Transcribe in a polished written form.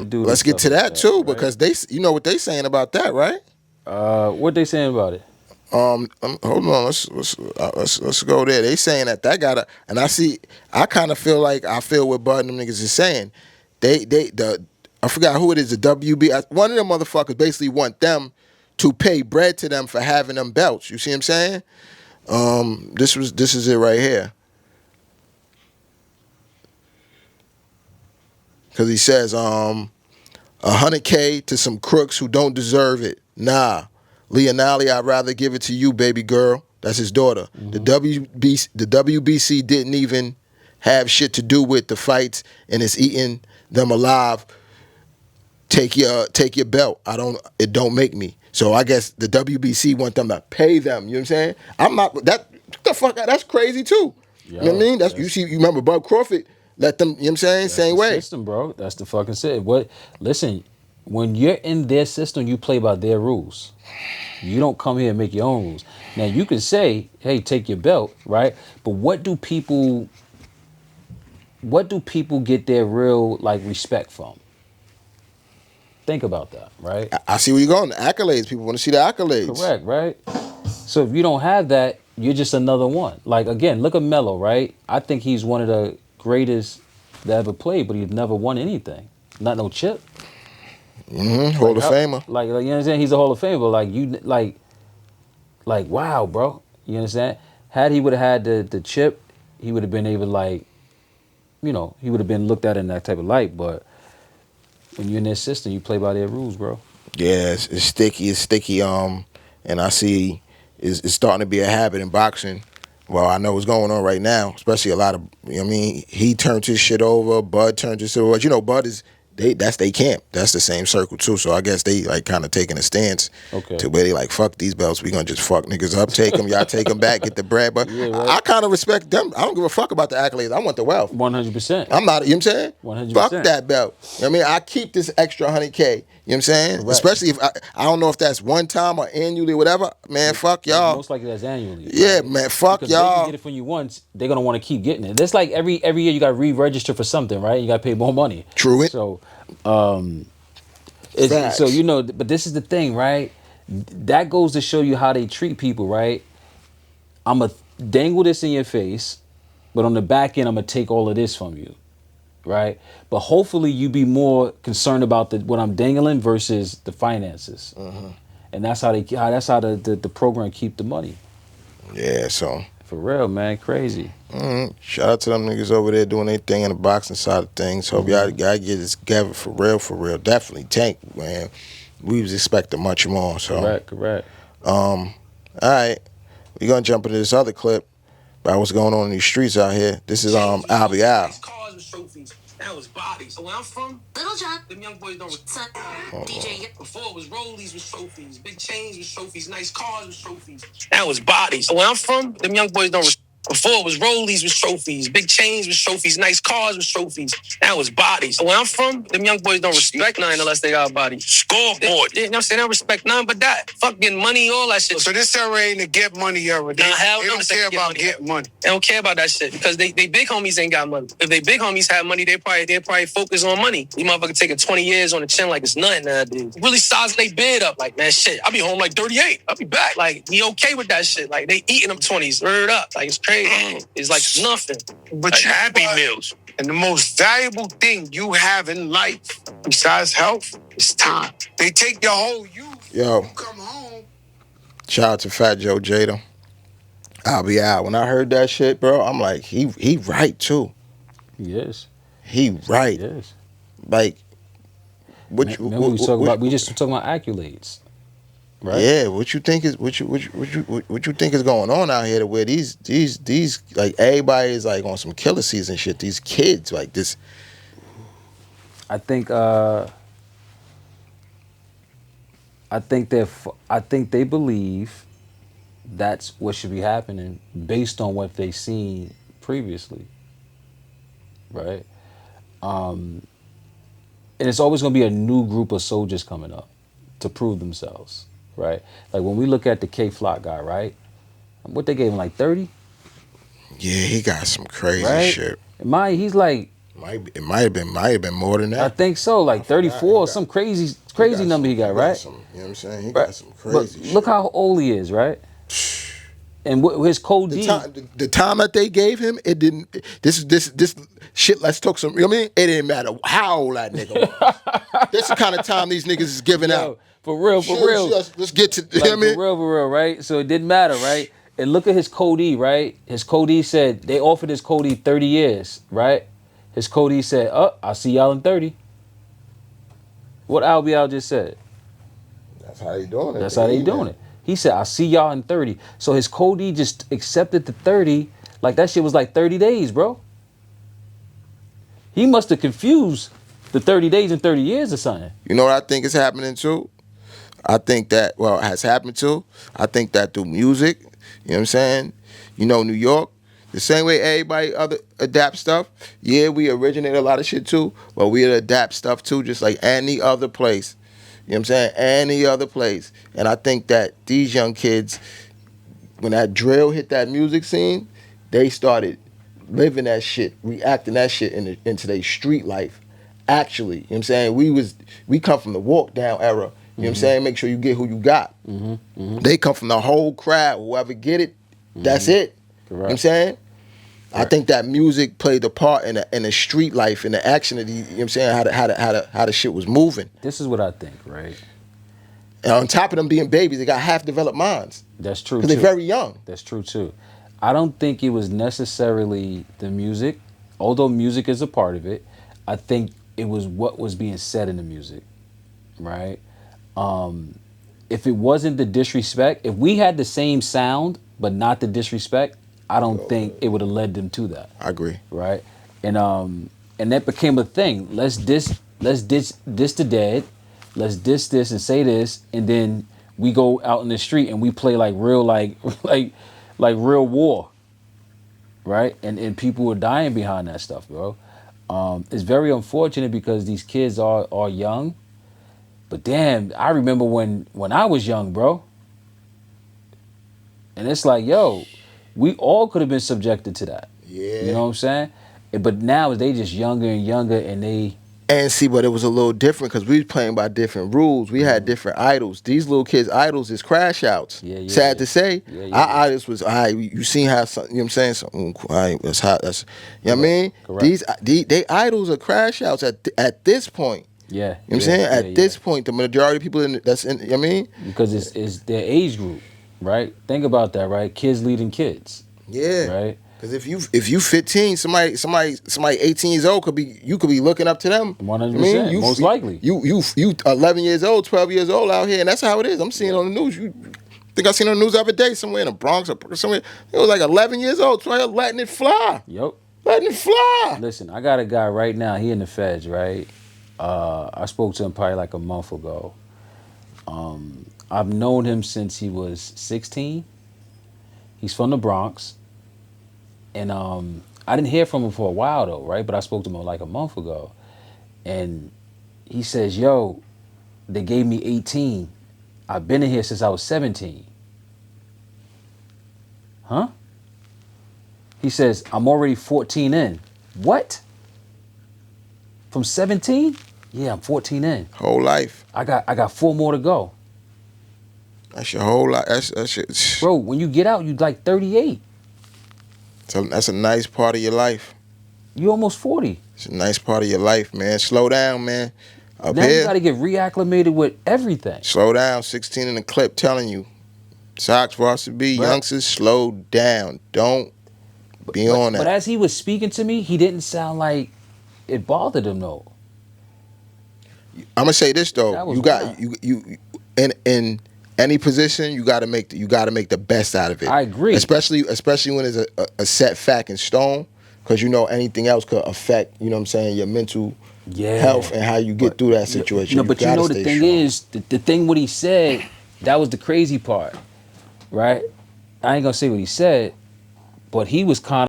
do this let's get stuff to like that that, too, right? because you know what they saying about that, right? What they saying about it? Hold on, let's go there. They saying that gotta, and I kind of feel like I feel what Bud and them niggas is saying. I forgot who it is, the WB. One of them motherfuckers basically want them to pay bread to them for having them belts. You see what I'm saying? This is it right here. Because he says, 100K to some crooks who don't deserve it. Nah. Leonali, I'd rather give it to you, baby girl. That's his daughter. The WBC didn't even have shit to do with the fights, and it's eating them alive. Take your belt. It don't make me. So I guess the WBC want them to pay them. You know what I'm saying? I'm not that. What the fuck? That's crazy too. You know what I mean? You remember Bob Crawford let them. You know what I'm saying? That's Same the way. system, bro. That's the fucking system. Listen, when you're in their system, you play by their rules. You don't come here and make your own rules. Now you can say, "Hey, take your belt," right? But what do people get their real like respect from? Think about that, right? I see where you're going. The accolades. People want to see the accolades. Correct, right? So if you don't have that, you're just another one. Like again, look at Melo, right? I think he's one of the greatest that ever played, but he's never won anything. Not no chip. Hall of Famer. Like you know what I'm saying? He's a Hall of Famer. But like you like wow, bro. You understand? Had he would have had the chip, he would have been able to like, he would have been looked at in that type of light. But when you're in their system, you play by their rules, bro. Yeah, it's sticky. It's sticky. And I see it's starting to be a habit in boxing. Well, I know what's going on right now, especially a lot of, you know what I mean, he turned his shit over, Bud turned his shit over. You know, Bud is, that's they camp. That's the same circle too. So I guess they like kind of taking a stance to where they like, fuck these belts. We gonna just fuck niggas up, take them, y'all take them back, get the bread. But Yeah, right. I kind of respect them. I don't give a fuck about the accolades. I want the wealth. 100%. I'm not, you know what I'm saying? 100%. Fuck that belt. You know what I mean? I keep this extra 100K. You know what I'm saying? Correct. Especially if I don't know if that's one time or annually or whatever. Man, fuck y'all. Most likely that's annually. Yeah, right? man, fuck because y'all. they can get it from you once, they're gonna want to keep getting it. That's like every year you got to re-register for something, right? You got to pay more money. True it. So, Facts. so but this is the thing, right? That goes to show you how they treat people, right? I'm gonna dangle this in your face, but on the back end, I'm gonna take all of this from you, right? But hopefully, you be more concerned about what I'm dangling versus the finances, and that's how the program keep the money. Yeah, so. For real, man, crazy. Shout out to them niggas over there doing their thing in the boxing side of things. Hope y'all gotta get this together for real. Definitely Tank, man. We was expecting much more. So Correct. All right, we gonna jump into this other clip about what's going on in these streets out here. This is Albee. Cars with trophies. That was bodies. So where I'm from, Little John, them young boys don't. DJ. Before it was rollies with trophies, big chains with trophies, nice cars with trophies. That was bodies. So where I'm from, them young boys don't. Before it was rollies with trophies, big chains with trophies, nice cars with trophies. That was bodies. So where I'm from, them young boys don't respect none unless they got bodies. Scoreboard. You know what I'm saying? They don't respect none but that. Fuck getting money, all that shit. So this era ain't a get money era. They don't care about getting money. They don't care about that shit because they big homies ain't got money. If they big homies had money, they probably focus on money. You motherfucker taking 20 years on the chin like it's nothing nowadays. Really sizing they bid up like, man, shit, I'll be home like 38. I'll be back. Like, he okay with that shit. Like, they eating them 20s. Word up. Like, it's crazy. It's like nothing. But like Happy Meals. And the most valuable thing you have in life, besides health, is time. They take your whole youth. Yo. You come home. Shout out to Fat Joe Jada. I'll be out. When I heard that shit, bro, I'm like, he right too. He is. He right. He is. Like, we just talking about accolades. Right? Yeah, what you think is going on out here to where these like everybody is like on some killer season shit. These kids like this. I think they believe that's what should be happening based on what they've seen previously. Right? And it's always gonna be a new group of soldiers coming up to prove themselves. Right, like when we look at the K Flock guy, right? What they gave him, like 30? Yeah, he got some crazy shit. He's like It might have been more than that. I think so, like 34, some crazy number he got, right? You know what I'm saying? He Right. got some crazy But shit. look how old he is, right? And his code D. The time that they gave him, it didn't. This shit. Let's talk some. You know what I mean? It didn't matter how old that nigga was. This the kind of time these niggas is giving out. For real. Let's get to. You know what I mean? For real, right? So it didn't matter, right? And look at his code E, right? His code E said they offered his code E 30 years, right? His code E said, "Oh, I'll see y'all in 30." What Albee just said. That's how they doing it. That's how they doing it. He said, "I'll see y'all in 30." So his code E just accepted the 30. Like that shit was like 30 days, bro. He must have confused the 30 days and 30 years or something. You know what I think is happening too? I think that, well, it has happened too. I think that through music, you know what I'm saying? You know, New York, the same way everybody other adapt stuff. Yeah, we originate a lot of shit too, but we adapt stuff too, just like any other place. You know what I'm saying? Any other place. And I think that these young kids, when that drill hit that music scene, they started living that shit, reacting that shit into their street life. Actually, you know what I'm saying? We come from the walk down era. You know what I'm saying? Make sure you get who you got. They come from the whole crowd. Whoever get it, that's it. Correct. You know what I'm saying? I think that music played a part in the street life, in the action of the, you know what I'm saying, how the shit was moving. This is what I think, right? And on top of them being babies, they got half developed minds. That's true, because they're very young. That's true, too. I don't think it was necessarily the music, although music is a part of it. I think it was what was being said in the music, right? If it wasn't the disrespect, if we had the same sound but not the disrespect, I don't think it would have led them to that. I agree. Right? And that became a thing. Let's diss the dead. Let's diss this and say this, and then we go out in the street and we play like real like real war. Right? And people are dying behind that stuff, bro. It's very unfortunate because these kids are young. But damn, I remember when I was young, bro. And it's like, yo, we all could have been subjected to that. Yeah. You know what I'm saying? But now they just younger and younger, and they... And see, but it was a little different because we was playing by different rules. We had different idols. These little kids' idols is crash outs. Sad to say. Our idols was, you seen how, you know what I'm saying? So, that's hot. That's, you know what I mean? Correct. They idols are crash outs at this point. Yeah. You know what I'm saying? At this point, the majority of people that's in, you know what I mean? Because it's their age group, right? Think about that, right? Kids leading kids. Yeah. Right? Because if you 15, somebody 18 years old could be looking up to them. 100%, most likely. You 11 years old, 12 years old out here, and that's how it is. I'm seeing on the news. I think I seen on the news the other day somewhere in the Bronx or somewhere. It was like 11 years old, 12, letting it fly. Yep. Letting it fly. Listen, I got a guy right now. He in the feds, right? I spoke to him probably like a month ago. I've known him since he was 16. He's from the Bronx. And I didn't hear from him for a while though, right? But I spoke to him like a month ago. And he says, yo, they gave me 18. I've been in here since I was 17. Huh? He says, I'm already 14 in. What? From 17? Yeah, I'm 14 in. Whole life. I got 4 more to go. That's your whole life. That's shit. Bro, when you get out, you like 38. So that's a nice part of your life. You almost 40. It's a nice part of your life, man. Slow down, man. Up now here, you got to get reacclimated with everything. Slow down. 16 in the clip telling you. Sox varsity B, youngsters, slow down. Don't be on that. But as he was speaking to me, he didn't sound like it bothered him though. I'm gonna say this though. You got wild. you in any position, you gotta make the best out of it. I agree. Especially when it's a set fact in stone, because you know anything else could affect, you know what I'm saying, your mental health and how you get through that situation. No, but you know the thing strong. Is the thing what he said, that was the crazy part. Right? I ain't gonna say what he said, but he was kind of